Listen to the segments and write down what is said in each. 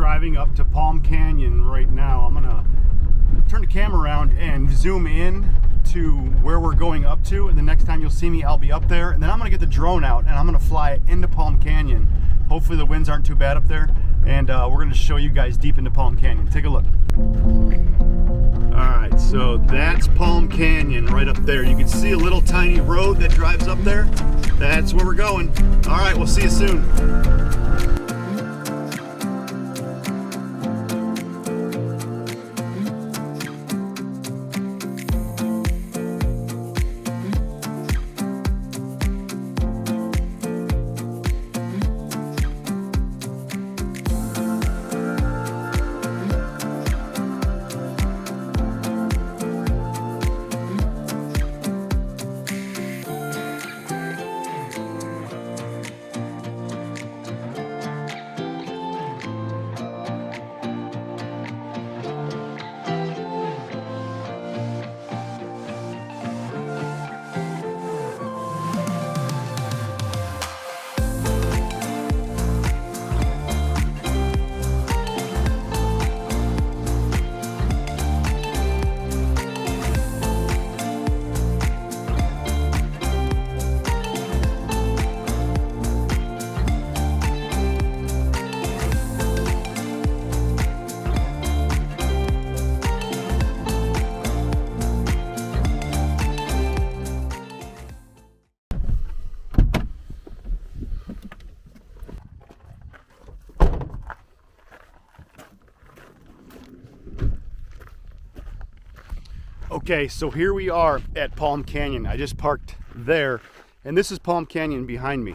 driving up to Palm Canyon right now. I'm gonna turn the camera around and zoom in to where we're going up to, and the next time you'll see me, I'll be up there, and then I'm gonna get the drone out and I'm gonna fly it into Palm Canyon. Hopefully the winds aren't too bad up there, and we're gonna show you guys deep into Palm Canyon. Take a look. Alright, so that's Palm Canyon right up there. You can see a little tiny road that drives up there. That's where we're going. Alright, we'll see you soon. Okay, so here we are at Palm Canyon. I just parked there, and this is Palm Canyon behind me.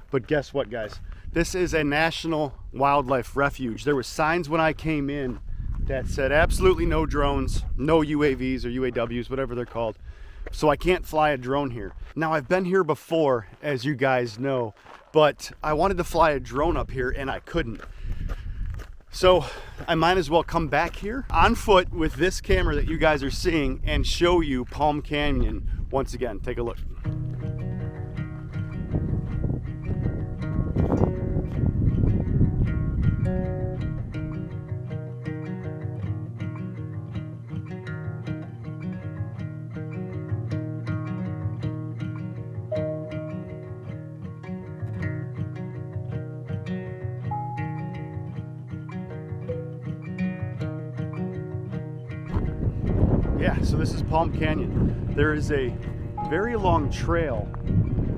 But guess what, guys? This is a national wildlife refuge. There were signs when I came in that said absolutely no drones, no UAVs or UAWs, whatever they're called. So I can't fly a drone here. Now, I've been here before, as you guys know, but I wanted to fly a drone up here and I couldn't. So I might as well come back here on foot with this camera that you guys are seeing and show you Palm Canyon once again. Take a look. Yeah, so this is Palm Canyon. There is a very long trail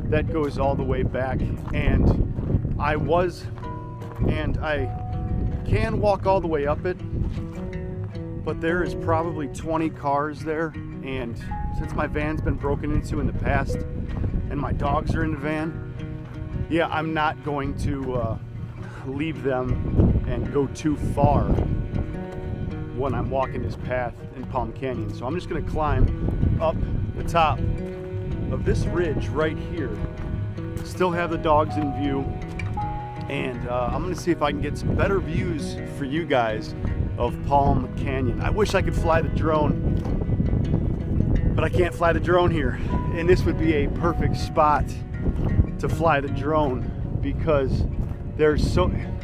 that goes all the way back, and I can walk all the way up it, but there is probably 20 cars there, and since my van's been broken into in the past and my dogs are in the van, yeah, I'm not going to leave them and go too far when I'm walking this path in Palm Canyon. So I'm just gonna climb up the top of this ridge right here. Still have the dogs in view, and I'm gonna see if I can get some better views for you guys of Palm Canyon. I wish I could fly the drone, but I can't fly the drone here. And this would be a perfect spot to fly the drone because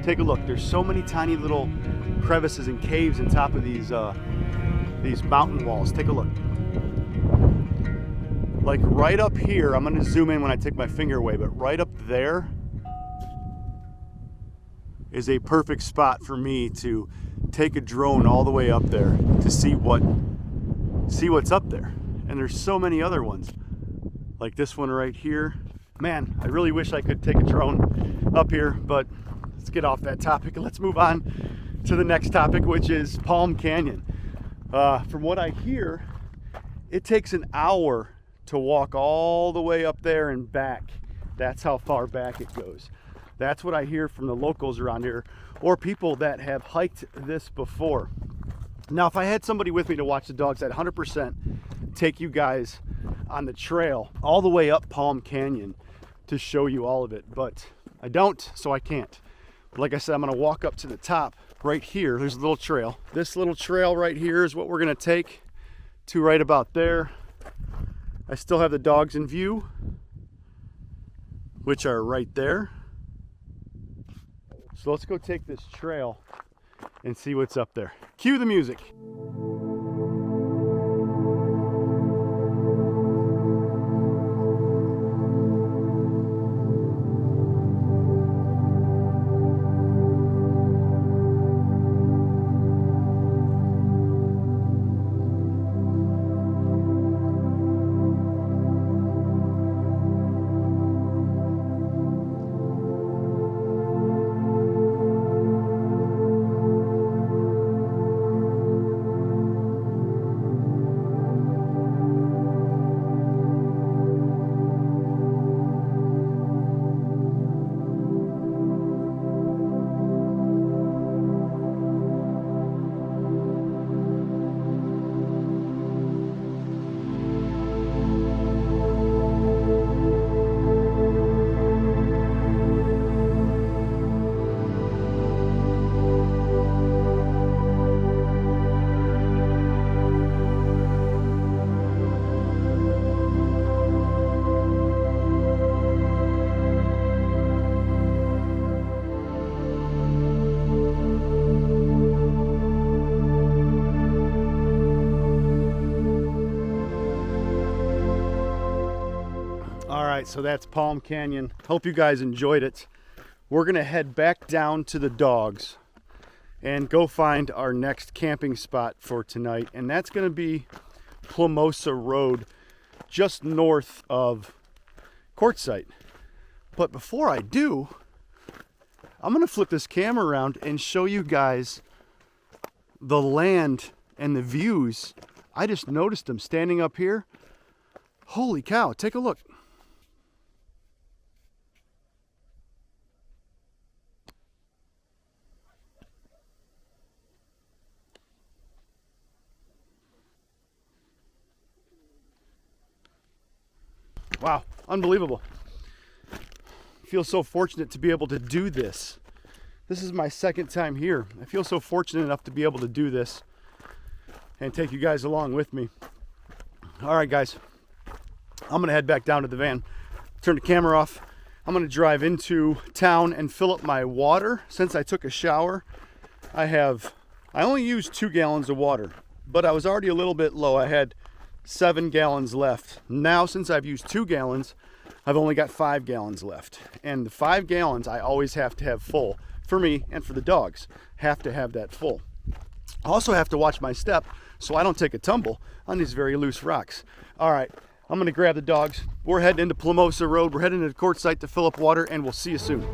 take a look, there's so many tiny little crevices and caves on top of these mountain walls. Take a look. Like right up here, I'm gonna zoom in when I take my finger away, but right up there is a perfect spot for me to take a drone all the way up there to see what's up there. And there's so many other ones, like this one right here. Man, I really wish I could take a drone up here, but let's get off that topic and let's move on to the next topic, which is Palm Canyon. From what I hear, it takes an hour to walk all the way up there and back. That's how far back it goes. That's what I hear from the locals around here, or people that have hiked this before. Now, if I had somebody with me to watch the dogs, I'd 100% take you guys on the trail all the way up Palm Canyon to show you all of it, but I don't, so I can't. But like I said, I'm gonna walk up to the top right here. There's a little trail. This little trail right here is what we're gonna take to right about there. I still have the dogs in view, which are right there. So let's go take this trail and see what's up there. Cue the music. All right, so that's Palm Canyon. Hope you guys enjoyed it. We're gonna head back down to the dogs and go find our next camping spot for tonight. And that's gonna be Plamosa Road, just north of Quartzsite. But before I do, I'm gonna flip this camera around and show you guys the land and the views. I just noticed them standing up here. Holy cow, take a look. Wow, unbelievable. I feel so fortunate to be able to do this. This is my second time here. I feel so fortunate enough to be able to do this and take you guys along with me. All right, guys, I'm gonna head back down to the van, turn the camera off. I'm gonna drive into town and fill up my water. Since I took a shower, I only used 2 gallons of water, but I was already a little bit low. I had 7 gallons left. Now, since I've used 2 gallons, I've only got 5 gallons left. And the 5 gallons I always have to have full. For me and for the dogs, have to have that full. I also have to watch my step so I don't take a tumble on these very loose rocks. All right, I'm gonna grab the dogs. We're heading into Plamosa Road. We're heading to the Quartzsite to fill up water, and we'll see you soon.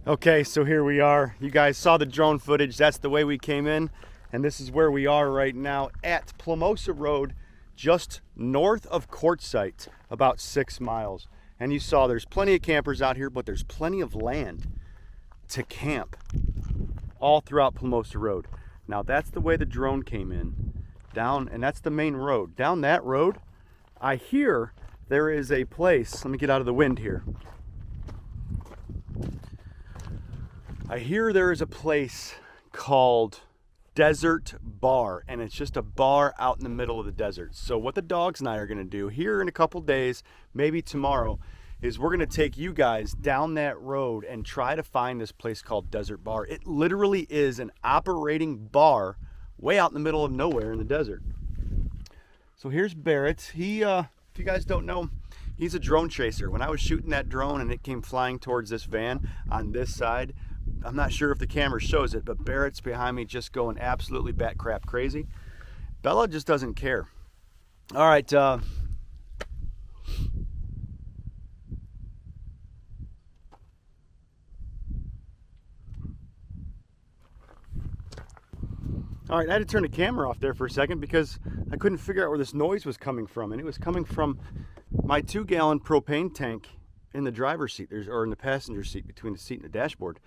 Okay, so here we are. You guys saw the drone footage. That's the way we came in. And this is where we are right now at Plamosa Road, just north of Quartzsite, about 6 miles. And you saw there's plenty of campers out here, but there's plenty of land to camp all throughout Plamosa Road. Now that's the way the drone came in. Down, and that's the main road. Down that road, I hear there is a place. Let me get out of the wind here. I hear there is a place called Desert Bar, and it's just a bar out in the middle of the desert. So what the dogs and I are gonna do here in a couple days, maybe tomorrow, is we're gonna take you guys down that road and try to find this place called Desert Bar. It literally is an operating bar way out in the middle of nowhere in the desert. So here's Barrett. He, if you guys don't know, he's a drone chaser. When I was shooting that drone and it came flying towards this van on this side, I'm not sure if the camera shows it, but Barrett's behind me just going absolutely bat crap crazy. Bella just doesn't care. All right. All right, I had to turn the camera off there for a second because I couldn't figure out where this noise was coming from. And it was coming from my 2-gallon propane tank in the driver's seat, or in the passenger seat between the seat and the dashboard.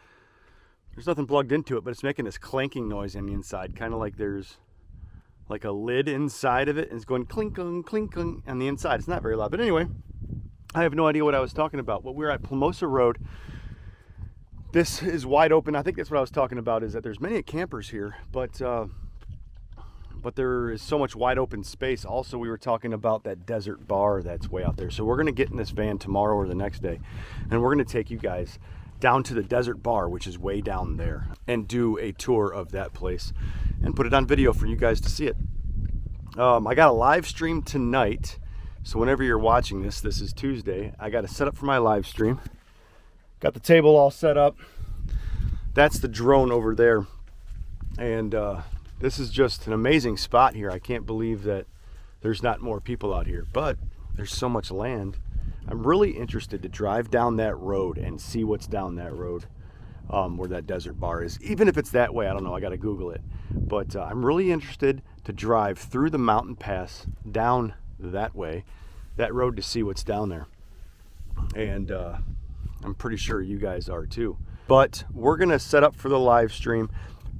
There's nothing plugged into it, but it's making this clanking noise on the inside, kind of like there's like a lid inside of it, and it's going clink-clink, clink-clink on the inside. It's not very loud, but anyway, I have no idea what I was talking about. Well, we're at Plamosa Road. This is wide open. I think that's what I was talking about, is that there's many campers here, but there is so much wide open space. Also, we were talking about that desert bar that's way out there. So we're gonna get in this van tomorrow or the next day, and we're gonna take you guys down to the desert bar, which is way down there, and do a tour of that place and put it on video for you guys to see it. I got a live stream tonight, so whenever you're watching this, this is Tuesday, I got to set up for my live stream. Got the table all set up. That's the drone over there, and this is just an amazing spot here. I can't believe that there's not more people out here, but there's so much land. I'm really interested to drive down that road and see what's down that road, where that desert bar is. Even if it's that way, I don't know, I gotta Google it. But I'm really interested to drive through the mountain pass down that way, that road, to see what's down there. And I'm pretty sure you guys are too. But we're gonna set up for the live stream.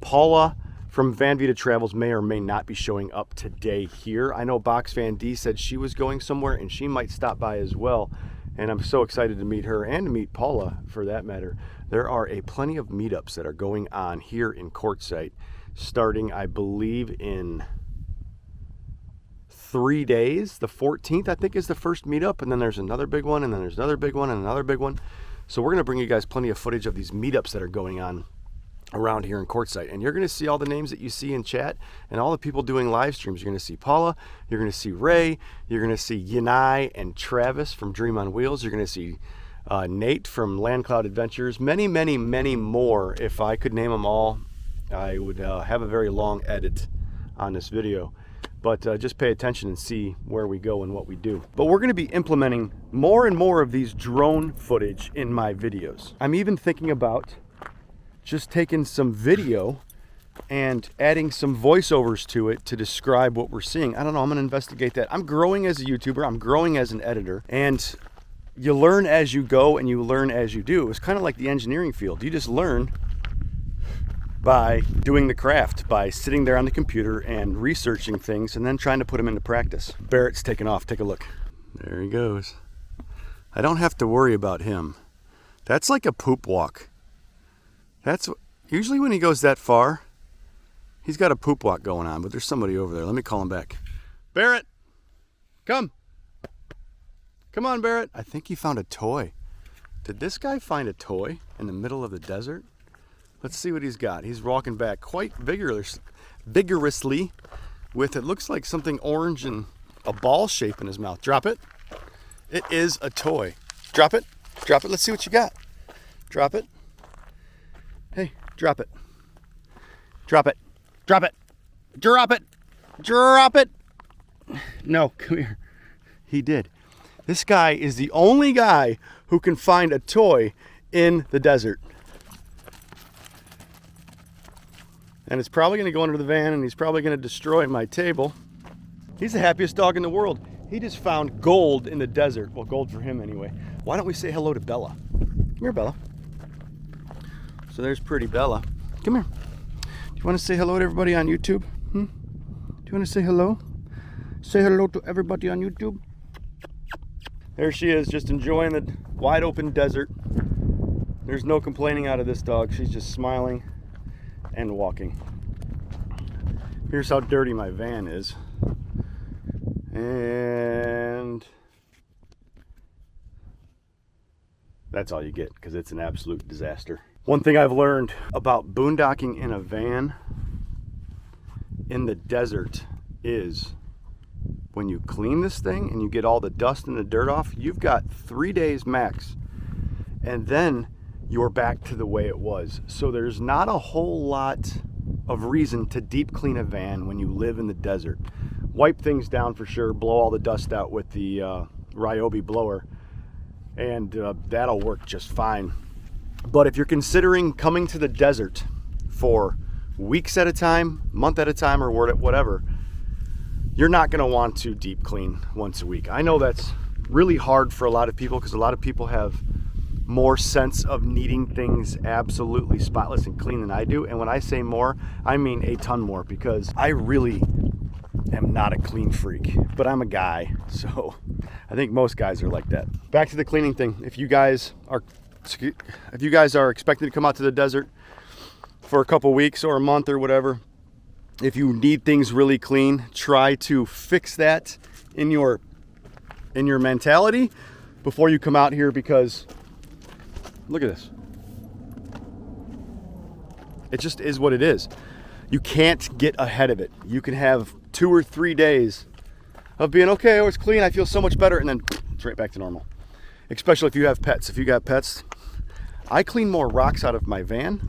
Paula from Van Vita Travels may or may not be showing up today here. I know Box Van D said she was going somewhere and she might stop by as well. And I'm so excited to meet her and to meet Paula for that matter. There are plenty of meetups that are going on here in Quartzsite, starting, I believe, in 3 days. The 14th, I think, is the first meetup. And then there's another big one, and then there's another big one, and another big one. So we're gonna bring you guys plenty of footage of these meetups that are going on around here in Quartzsite, and you're going to see all the names that you see in chat and all the people doing live streams. You're going to see Paula, you're going to see Ray, you're going to see Yanai and Travis from Dream on Wheels, you're going to see Nate from Land Cloud Adventures, many more. If I could name them all, I would have a very long edit on this video, but just pay attention and see where we go and what we do. But we're going to be implementing more and more of these drone footage in my videos. I'm even thinking about just taking some video and adding some voiceovers to it to describe what we're seeing. I don't know, I'm gonna investigate that. I'm growing as a YouTuber, I'm growing as an editor, and you learn as you go and you learn as you do. It's kind of like the engineering field. You just learn by doing the craft, by sitting there on the computer and researching things and then trying to put them into practice. Barrett's taking off, take a look. There he goes. I don't have to worry about him. That's like a poop walk. That's usually when he goes that far, he's got a poop walk going on, but there's somebody over there. Let me call him back. Barrett, come. Come on, Barrett. I think he found a toy. Did this guy find a toy in the middle of the desert? Let's see what he's got. He's walking back quite vigorously with, it looks like something orange and a ball shape in his mouth. Drop it. It is a toy. Drop it. Drop it. Let's see what you got. Drop it. Hey, drop it. Drop it. Drop it. Drop it. Drop it. No, come here. He did. This guy is the only guy who can find a toy in the desert. And it's probably gonna go under the van and he's probably gonna destroy my table. He's the happiest dog in the world. He just found gold in the desert. Well, gold for him anyway. Why don't we say hello to Bella? Come here, Bella. So there's pretty Bella. Come here. Do you want to say hello to everybody on YouTube? Do you want to say hello? Say hello to everybody on YouTube. There she is, just enjoying the wide open desert. There's no complaining out of this dog. She's just smiling and walking. Here's how dirty my van is. And that's all you get, because it's an absolute disaster. One thing I've learned about boondocking in a van in the desert is when you clean this thing and you get all the dust and the dirt off, you've got 3 days max. And then you're back to the way it was. So there's not a whole lot of reason to deep clean a van when you live in the desert. Wipe things down for sure, blow all the dust out with the Ryobi blower, and that'll work just fine. But if you're considering coming to the desert for weeks at a time, month at a time, or whatever, you're not gonna want to deep clean once a week. I know that's really hard for a lot of people because a lot of people have more sense of needing things absolutely spotless and clean than I do. And when I say more, I mean a ton more, because I really am not a clean freak, but I'm a guy, so I think most guys are like that. Back to the cleaning thing. If you guys are expecting to come out to the desert for a couple weeks or a month or whatever, if you need things really clean, try to fix that in your mentality before you come out here, because look at this. It just is what it is. You can't get ahead of it. You can have 2 or 3 days of being, okay, oh, it's clean, I feel so much better, and then it's right back to normal. Especially if you have pets. If you got pets, I clean more rocks out of my van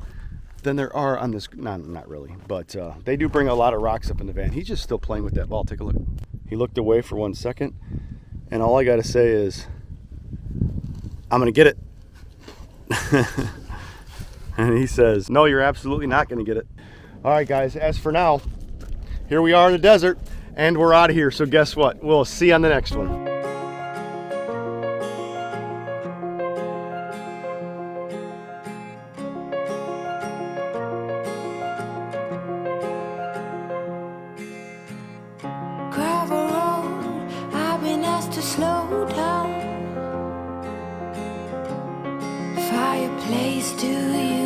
than there are on this. Not really, but they do bring a lot of rocks up in the van. He's just still playing with that ball. Take a look. He looked away for 1 second, and all I gotta say is, I'm gonna get it. And he says, no, you're absolutely not gonna get it. All right, guys, as for now, here we are in the desert, and we're out of here. So guess what? We'll see you on the next one. Gravel road, I've been asked to slow down. Fireplace, do you